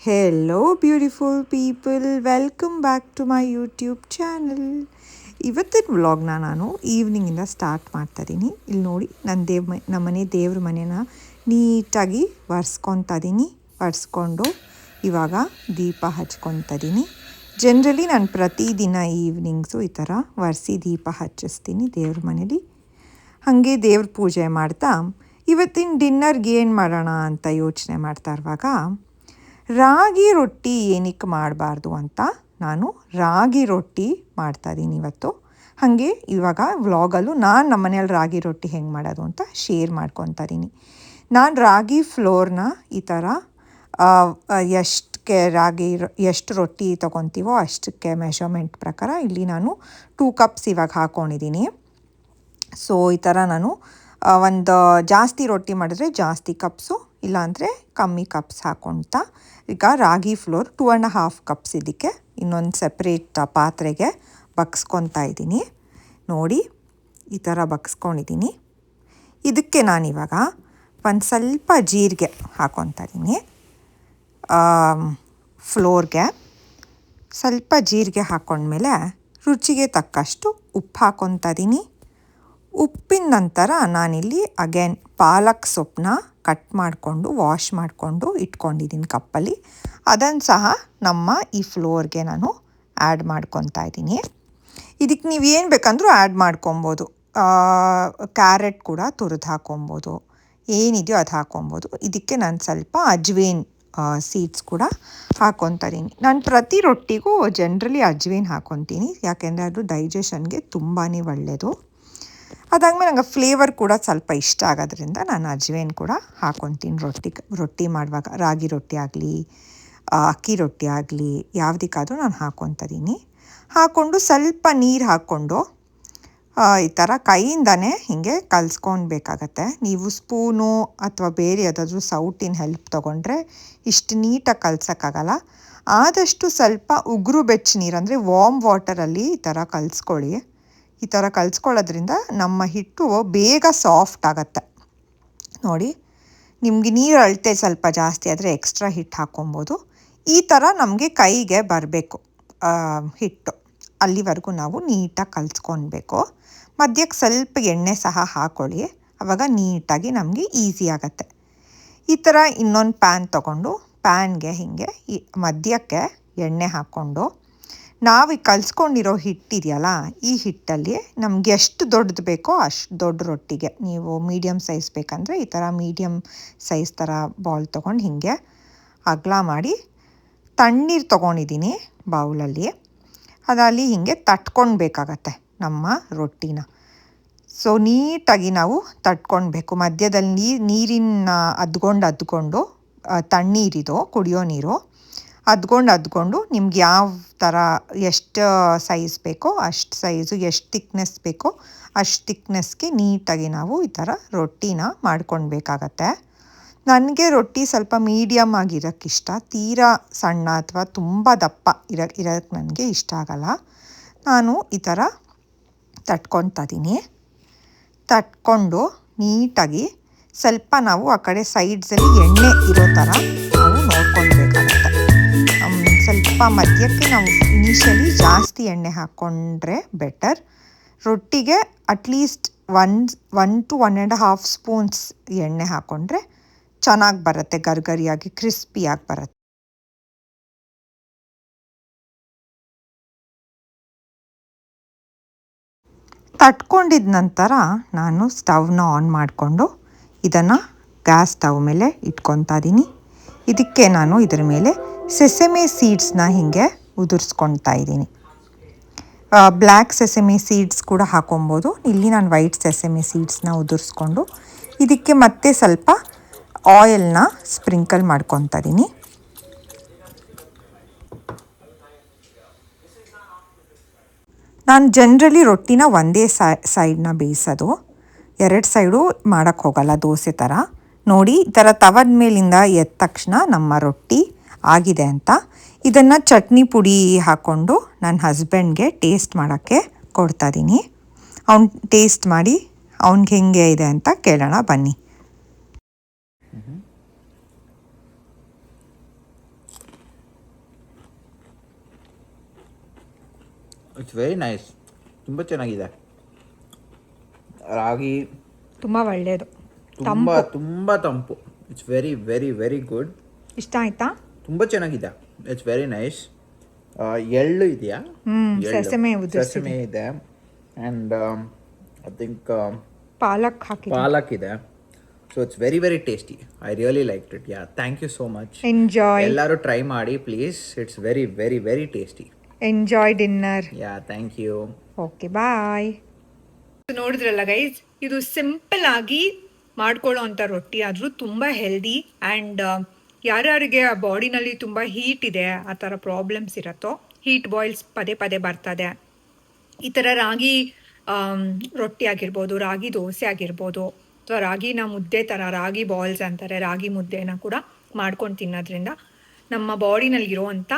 Hello beautiful people, welcome back to my YouTube channel. ಇವತ್ತಿನ ವ್ಲಾಗ್ನ ನಾನು ಈವ್ನಿಂಗಿಂದ ಸ್ಟಾರ್ಟ್ ಮಾಡ್ತಾಯಿದ್ದೀನಿ. ಇಲ್ಲಿ ನೋಡಿ, ನಮ್ಮನೆ ದೇವ್ರ ಮನೇನ ನೀಟಾಗಿ ಒರೆಸ್ಕೊತಾ ಇದ್ದೀನಿ. ಒರೆಸ್ಕೊಂಡು ಇವಾಗ ದೀಪ ಹಚ್ಕೊತಾ ಇದ್ದೀನಿ. ಜನರಲಿ ನಾನು ಪ್ರತಿದಿನ ಈವ್ನಿಂಗ್ಸು ಈ ಥರ ಒರೆಸಿ ದೀಪ ಹಚ್ಚಿಸ್ತೀನಿ ದೇವ್ರ ಮನೇಲಿ. ಹಾಗೆ ದೇವ್ರ ಪೂಜೆ ಮಾಡ್ತಾ ಇವತ್ತಿನ ಡಿನ್ನರ್ಗೆ ಏನು ಮಾಡೋಣ ಅಂತ ಯೋಚನೆ ಮಾಡ್ತಾ ಇರುವಾಗ ರಾಗಿ ರೊಟ್ಟಿ ಏನಕ್ಕೆ ಮಾಡಬಾರ್ದು ಅಂತ ನಾನು ರಾಗಿ ರೊಟ್ಟಿ ಮಾಡ್ತಾಯಿದ್ದೀನಿ ಇವತ್ತು. ಹಾಗೆ ಇವಾಗ ವ್ಲಾಗಲ್ಲೂ ನಾನು ನಮ್ಮ ಮನೇಲಿ ರಾಗಿ ರೊಟ್ಟಿ ಹೆಂಗೆ ಮಾಡೋದು ಅಂತ ಶೇರ್ ಮಾಡ್ಕೊತಾ ಇದ್ದೀನಿ. ನಾನು ರಾಗಿ ಫ್ಲೋರ್ನ ಈ ಥರ ಎಷ್ಟು ರೊಟ್ಟಿ ತೊಗೊತೀವೋ ಅಷ್ಟಕ್ಕೆ ಮೆಷರ್ಮೆಂಟ್ ಪ್ರಕಾರ ಇಲ್ಲಿ ನಾನು 2 ಕಪ್ಸ್ ಇವಾಗ ಹಾಕ್ಕೊಂಡಿದ್ದೀನಿ. ಸೊ ಈ ಥರ ನಾನು ಒಂದು ಜಾಸ್ತಿ ರೊಟ್ಟಿ ಮಾಡಿದ್ರೆ ಜಾಸ್ತಿ ಕಪ್ಸು, ಇಲ್ಲಾಂದರೆ ಕಮ್ಮಿ ಕಪ್ಸ್ ಹಾಕ್ಕೊಳ್ತಾ ಈಗ ರಾಗಿ ಫ್ಲೋರ್ 2.5 ಕಪ್ಸ್ ಇದಕ್ಕೆ ಇನ್ನೊಂದು ಸಪ್ರೇಟ್ ಪಾತ್ರೆಗೆ ಬಗ್ಸ್ಕೊತಾ ಇದ್ದೀನಿ. ನೋಡಿ, ಈ ಥರ ಬಗ್ಸ್ಕೊಂಡಿದ್ದೀನಿ. ಇದಕ್ಕೆ ನಾನಿವಾಗ ಒಂದು ಸ್ವಲ್ಪ ಜೀರಿಗೆ ಹಾಕ್ಕೊತಾ ಇದ್ದೀನಿ. ಫ್ಲೋರ್ಗೆ ಸ್ವಲ್ಪ ಜೀರಿಗೆ ಹಾಕ್ಕೊಂಡ್ಮೇಲೆ ರುಚಿಗೆ ತಕ್ಕಷ್ಟು ಉಪ್ಪು ಹಾಕ್ಕೊತಾ ಇದ್ದೀನಿ. ಉಪ್ಪಿನ ನಂತರ ನಾನಿಲ್ಲಿ ಅಗೇನ್ ಪಾಲಕ್ ಸೊಪ್ಪನ್ನ ಕಟ್ ಮಾಡಿಕೊಂಡು ವಾಶ್ ಮಾಡಿಕೊಂಡು ಇಟ್ಕೊಂಡಿದ್ದೀನಿ ಕಪ್ಪಲ್ಲಿ. ಅದನ್ನು ಸಹ ನಮ್ಮ ಈ ಫ್ಲೋರ್ಗೆ ನಾನು ಆ್ಯಡ್ ಮಾಡ್ಕೊತಾ ಇದ್ದೀನಿ. ಇದಕ್ಕೆ ನೀವು ಏನು ಬೇಕಂದ್ರೂ ಆ್ಯಡ್ ಮಾಡ್ಕೊಬೋದು. ಕ್ಯಾರೆಟ್ ಕೂಡ ತುರಿದು ಹಾಕ್ಕೊಬೋದು, ಏನಿದೆಯೋ ಅದು ಹಾಕ್ಕೊಬೋದು. ಇದಕ್ಕೆ ನಾನು ಸ್ವಲ್ಪ ಅಜ್ವೇನ್ ಸೀಡ್ಸ್ ಕೂಡ ಹಾಕ್ಕೊತಾ ಇದ್ದೀನಿ. ನಾನು ಪ್ರತಿ ರೊಟ್ಟಿಗೂ ಜನರಲಿ ಅಜ್ವೇನ್ ಹಾಕ್ಕೊತೀನಿ, ಯಾಕೆಂದರೆ ಅದು ಡೈಜೆಷನ್ಗೆ ತುಂಬಾ ಒಳ್ಳೆಯದು. ಅದಾದಮೇಲೆ ನಂಗೆ ಫ್ಲೇವರ್ ಕೂಡ ಸ್ವಲ್ಪ ಇಷ್ಟ ಆಗೋದ್ರಿಂದ ನಾನು ಅಜ್ವೇನ್ ಕೂಡ ಹಾಕ್ಕೊತೀನಿ ರೊಟ್ಟಿ ಮಾಡುವಾಗ. ರಾಗಿ ರೊಟ್ಟಿ ಆಗಲಿ ಅಕ್ಕಿ ರೊಟ್ಟಿ ಆಗಲಿ ಯಾವುದಕ್ಕಾದರೂ ನಾನು ಹಾಕ್ಕೊತಾ ಇದ್ದೀನಿ. ಹಾಕ್ಕೊಂಡು ಸ್ವಲ್ಪ ನೀರು ಹಾಕ್ಕೊಂಡು ಈ ಥರ ಕೈಯಿಂದನೇ ಹೀಗೆ ಕಲಿಸ್ಕೊಳ್ಬೇಕಾಗತ್ತೆ. ನೀವು ಸ್ಪೂನು ಅಥವಾ ಬೇರೆ ಯಾವುದಾದ್ರೂ ಸೌಟಿನ ಹೆಲ್ಪ್ ತೊಗೊಂಡ್ರೆ ಇಷ್ಟು ನೀಟಾಗಿ ಕಲ್ಸೋಕ್ಕಾಗಲ್ಲ. ಆದಷ್ಟು ಸ್ವಲ್ಪ ಉಗುರು ಬೆಚ್ಚ ನೀರು ಅಂದರೆ ವಾರ್ಮ್ ವಾಟರಲ್ಲಿ ಈ ಥರ ಕಲಿಸ್ಕೊಳ್ಳಿ. ಈ ಥರ ಕಲಿಸ್ಕೊಳ್ಳೋದ್ರಿಂದ ನಮ್ಮ ಹಿಟ್ಟು ಬೇಗ ಸಾಫ್ಟ್ ಆಗುತ್ತೆ. ನೋಡಿ, ನಿಮಗೆ ನೀರು ಅಳತೆ ಸ್ವಲ್ಪ ಜಾಸ್ತಿ ಆದರೆ ಎಕ್ಸ್ಟ್ರಾ ಹಿಟ್ಟು ಹಾಕ್ಕೊಬೋದು. ಈ ಥರ ನಮಗೆ ಕೈಗೆ ಬರಬೇಕು ಹಿಟ್ಟು, ಅಲ್ಲಿವರೆಗೂ ನಾವು ನೀಟಾಗಿ ಕಲಿಸ್ಕೊಳ್ಬೇಕು. ಮಧ್ಯಕ್ಕೆ ಸ್ವಲ್ಪ ಎಣ್ಣೆ ಸಹ ಹಾಕ್ಕೊಳ್ಳಿ, ಆವಾಗ ನೀಟಾಗಿ ನಮಗೆ ಈಸಿ ಆಗುತ್ತೆ. ಈ ಥರ ಇನ್ನೊಂದು ಪ್ಯಾನ್ ತೊಗೊಂಡು ಪ್ಯಾನ್ಗೆ ಹೀಗೆ ಈ ಮಧ್ಯಕ್ಕೆ ಎಣ್ಣೆ ಹಾಕ್ಕೊಂಡು ನಾವು ಈ ಕಲಿಸ್ಕೊಂಡಿರೋ ಹಿಟ್ಟಿದೆಯಲ್ಲ, ಈ ಹಿಟ್ಟಲ್ಲಿ ನಮಗೆ ಎಷ್ಟು ದೊಡ್ಡದು ಬೇಕೋ ಅಷ್ಟು ದೊಡ್ಡ ರೊಟ್ಟಿಗೆ, ನೀವು ಮೀಡಿಯಮ್ ಸೈಜ್ ಬೇಕಂದರೆ ಈ ಥರ ಮೀಡಿಯಮ್ ಸೈಜ್ ಥರ ಬಾಲ್ ತೊಗೊಂಡು ಹೀಗೆ ಅಗಲ ಮಾಡಿ ತಣ್ಣೀರು ತೊಗೊಂಡಿದ್ದೀನಿ ಬೌಲಲ್ಲಿ. ಅದಲ್ಲಿ ಹೀಗೆ ತಟ್ಕೊಳ್ಬೇಕಾಗತ್ತೆ ನಮ್ಮ ರೊಟ್ಟಿನ. ಸೊ ನೀಟಾಗಿ ನಾವು ತಟ್ಕೊಳ್ಬೇಕು. ಮಧ್ಯದಲ್ಲಿ ನೀರಿನ ಅದ್ಕೊಂಡು ತಣ್ಣೀರಿದು ಕುಡಿಯೋ ನೀರು ಅದ್ಕೊಂಡು ನಿಮ್ಗೆ ಯಾವ ಥರ ಎಷ್ಟು ಸೈಜ್ ಬೇಕೋ ಅಷ್ಟು ಸೈಜು, ಎಷ್ಟು ತಿಕ್ನೆಸ್ ಬೇಕೋ ಅಷ್ಟು ತಿಕ್ನೆಸ್ಗೆ ನೀಟಾಗಿ ನಾವು ಈ ಥರ ರೊಟ್ಟಿನ ಮಾಡ್ಕೊಳ್ಬೇಕಾಗತ್ತೆ. ನನಗೆ ರೊಟ್ಟಿ ಸ್ವಲ್ಪ ಮೀಡಿಯಮ್ ಆಗಿರೋಕ್ಕೆ ಇಷ್ಟ, ತೀರಾ ಸಣ್ಣ ಅಥವಾ ತುಂಬ ದಪ್ಪ ಇರೋಕ್ಕೆ ನನಗೆ ಇಷ್ಟ ಆಗಲ್ಲ. ನಾನು ಈ ಥರ ತಟ್ಕೊತಾ ಇದ್ದೀನಿ. ತಟ್ಕೊಂಡು ನೀಟಾಗಿ ಸ್ವಲ್ಪ ನಾವು ಆ ಕಡೆ ಸೈಡ್ಸಲ್ಲಿ ಎಣ್ಣೆ ಇರೋ ಥರ ನಾವು ನೋಡ್ಕೊಳ್ಬೇಕಾಗತ್ತೆ. ಸ್ವಲ್ಪ ಮಧ್ಯಕ್ಕೆ ನಾವು ಇನಿಷಿಯಲಿ ಜಾಸ್ತಿ ಎಣ್ಣೆ ಹಾಕ್ಕೊಂಡ್ರೆ ಬೆಟರ್. ರೊಟ್ಟಿಗೆ ಅಟ್ಲೀಸ್ಟ್ 1 to 1.5 ಸ್ಪೂನ್ಸ್ ಎಣ್ಣೆ ಹಾಕ್ಕೊಂಡ್ರೆ ಚೆನ್ನಾಗಿ ಬರುತ್ತೆ, ಗರಿಗರಿಯಾಗಿ ಕ್ರಿಸ್ಪಿಯಾಗಿ ಬರುತ್ತೆ. ತಟ್ಕೊಂಡಿದ ನಂತರ ನಾನು ಸ್ಟವ್ನ ಆನ್ ಮಾಡಿಕೊಂಡು ಇದನ್ನು ಗ್ಯಾಸ್ ಸ್ಟವ್ ಮೇಲೆ ಇಟ್ಕೊತಾ ಇದ್ದೀನಿ. ಇದಕ್ಕೆ ನಾನು ಇದರ ಮೇಲೆ ಸೆಸಮೆ ಸೀಡ್ಸ್ನ ಹೀಗೆ ಉದುರಿಸ್ಕೊಳ್ತಾ ಇದ್ದೀನಿ. ಬ್ಲ್ಯಾಕ್ ಸೆಸಮೆ ಸೀಡ್ಸ್ ಕೂಡ ಹಾಕೊಬೋದು. ಇಲ್ಲಿ ನಾನು ವೈಟ್ ಸೆಸಮೆ ಸೀಡ್ಸ್ನ ಉದುರಿಸ್ಕೊಂಡು ಇದಕ್ಕೆ ಮತ್ತೆ ಸ್ವಲ್ಪ ಆಯಿಲ್ನ ಸ್ಪ್ರಿಂಕಲ್ ಮಾಡ್ಕೊತಾ ಇದ್ದೀನಿ. ನಾನು ಜನರಲಿ ರೊಟ್ಟಿನ ಒಂದೇ ಸೈಡ್ನ ಬೇಯಿಸೋದು, 2 ಸೈಡು ಮಾಡೋಕ್ಕೆ ಹೋಗಲ್ಲ ದೋಸೆ ಥರ. ನೋಡಿ, ಈ ಥರ ತವದ ಮೇಲಿಂದ ಎದ್ದ ತಕ್ಷಣ ನಮ್ಮ ರೊಟ್ಟಿ ಆಗಿದೆ ಅಂತ ಇದನ್ನು ಚಟ್ನಿ ಪುಡಿ ಹಾಕ್ಕೊಂಡು ನನ್ನ ಹಸ್ಬೆಂಡ್ಗೆ ಟೇಸ್ಟ್ ಮಾಡೋಕ್ಕೆ ಕೊಡ್ತಾಯಿದ್ದೀನಿ. ಅವ್ನು ಟೇಸ್ಟ್ ಮಾಡಿ ಅವ್ನಿಗೆ ಹೆಂಗೆ ಇದೆ ಅಂತ ಕೇಳೋಣ ಬನ್ನಿ. It's very nice. ತುಂಬ ಚೆನ್ನಾಗಿದೆ. ರಾಗಿ ತುಂಬ ಒಳ್ಳೆಯದು. ತುಂಬ ತುಂಬ ತಂಪು. It's very very very good. ಇಷ್ಟ ಆಯ್ತಾ? ತುಂಬ ಚೆನ್ನಾಗಿದೆ. It's very nice. ಎಳ್ಳು ಇದೆಯಾ? ಸೆಸಮೆ ಸೆಸಮೆ ಇದೆ. ಆ್ಯಂಡ್ ಐ ಥಿಂಕ್ ಪಾಲಕ್ ಇದೆ. So it's very very tasty. I really like it. Yeah, thank you so much. Enjoy. ಎಲ್ಲರೂ ಟ್ರೈ ಮಾಡಿ please. It's very very very tasty. Enjoy dinner. Yeah, thank you. Okay, bye. ನೋಡಿದ್ರಲ್ಲ guys, ಇದು simple ಆಗಿ ಮಾಡ್ಕೊಳ್ಳೋ ಅಂಥ ರೊಟ್ಟಿ, ಆದರೂ ತುಂಬ ಹೆಲ್ದಿ. ಆ್ಯಂಡ್ ಯಾರ್ಯಾರಿಗೆ ಆ ಬಾಡಿನಲ್ಲಿ ತುಂಬ ಹೀಟ್ ಇದೆ, ಆ ಥರ ಪ್ರಾಬ್ಲಮ್ಸ್ ಇರುತ್ತೋ, ಹೀಟ್ ಬಾಯ್ಲ್ಸ್ ಪದೇ ಪದೇ ಬರ್ತದೆ, ಈ ಥರ ರಾಗಿ ರೊಟ್ಟಿ ಆಗಿರ್ಬೋದು, ರಾಗಿ ದೋಸೆ ಆಗಿರ್ಬೋದು, ಅಥವಾ ರಾಗಿನ ಮುದ್ದೆ ಥರ ರಾಗಿ ಬಾಲ್ಸ್ ಅಂತಾರೆ, ರಾಗಿ ಮುದ್ದೆನ ಕೂಡ ಮಾಡ್ಕೊಂಡು ತಿನ್ನೋದ್ರಿಂದ ನಮ್ಮ ಬಾಡಿನಲ್ಲಿರುವಂಥ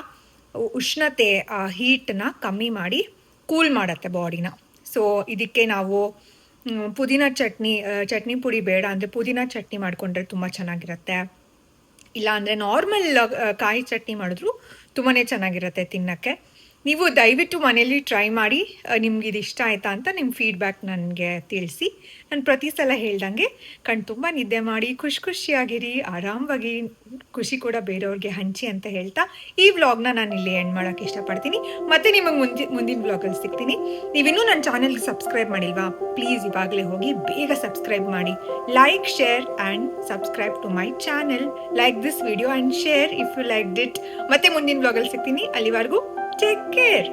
ಉಷ್ಣತೆ, ಆ ಹೀಟನ್ನ ಕಮ್ಮಿ ಮಾಡಿ ಕೂಲ್ ಮಾಡುತ್ತೆ ಬಾಡಿನ. ಸೊ ಇದಕ್ಕೆ ನಾವು ಪುದೀನ ಚಟ್ನಿ ಪುಡಿ ಬೇಡ ಅಂದರೆ ಪುದೀನ ಚಟ್ನಿ ಮಾಡಿಕೊಂಡ್ರೆ ತುಂಬ ಚೆನ್ನಾಗಿರುತ್ತೆ. ಇಲ್ಲ ಅಂದರೆ ನಾರ್ಮಲ್ ಕಾಯಿ ಚಟ್ನಿ ಮಾಡಿದ್ರು ತುಂಬಾ ಚೆನ್ನಾಗಿರುತ್ತೆ ತಿನ್ನೋಕ್ಕೆ. ನೀವು ದಯವಿಟ್ಟು ಮನೇಲಿ ಟ್ರೈ ಮಾಡಿ. ನಿಮ್ಗೆ ಇದು ಇಷ್ಟ ಆಯಿತಾ ಅಂತ ನಿಮ್ಮ ಫೀಡ್ಬ್ಯಾಕ್ ನನಗೆ ತಿಳಿಸಿ. ನಾನು ಪ್ರತಿ ಸಲ ಹೇಳ್ದಂಗೆ ಕಣ್ ತುಂಬ ನಿದ್ದೆ ಮಾಡಿ ಖುಷಿಯಾಗಿರಿ, ಆರಾಮವಾಗಿ, ಖುಷಿ ಕೂಡ ಬೇರೆಯವ್ರಿಗೆ ಹಂಚಿ ಅಂತ ಹೇಳ್ತಾ ಈ ವ್ಲಾಗ್ನ ನಾನು ಇಲ್ಲಿ ಎಂಡ್ ಮಾಡೋಕ್ಕೆ ಇಷ್ಟಪಡ್ತೀನಿ. ಮತ್ತೆ ನಿಮಗೆ ಮುಂದಿನ ವ್ಲಾಗಲ್ಲಿ ಸಿಗ್ತೀನಿ. ನೀವಿನ್ನೂ ನನ್ನ ಚಾನೆಲ್ಗೆ ಸಬ್ಸ್ಕ್ರೈಬ್ ಮಾಡಿಲ್ವಾ? ಪ್ಲೀಸ್ ಇವಾಗಲೇ ಹೋಗಿ ಬೇಗ ಸಬ್ಸ್ಕ್ರೈಬ್ ಮಾಡಿ. Like, share and subscribe to my channel. Like this video and share if you liked it. ಮತ್ತೆ ಮುಂದಿನ ವ್ಲಾಗಲ್ಲಿ ಸಿಗ್ತೀನಿ. ಅಲ್ಲಿವರೆಗೂ ಟೇಕ್ ಕೇರ್.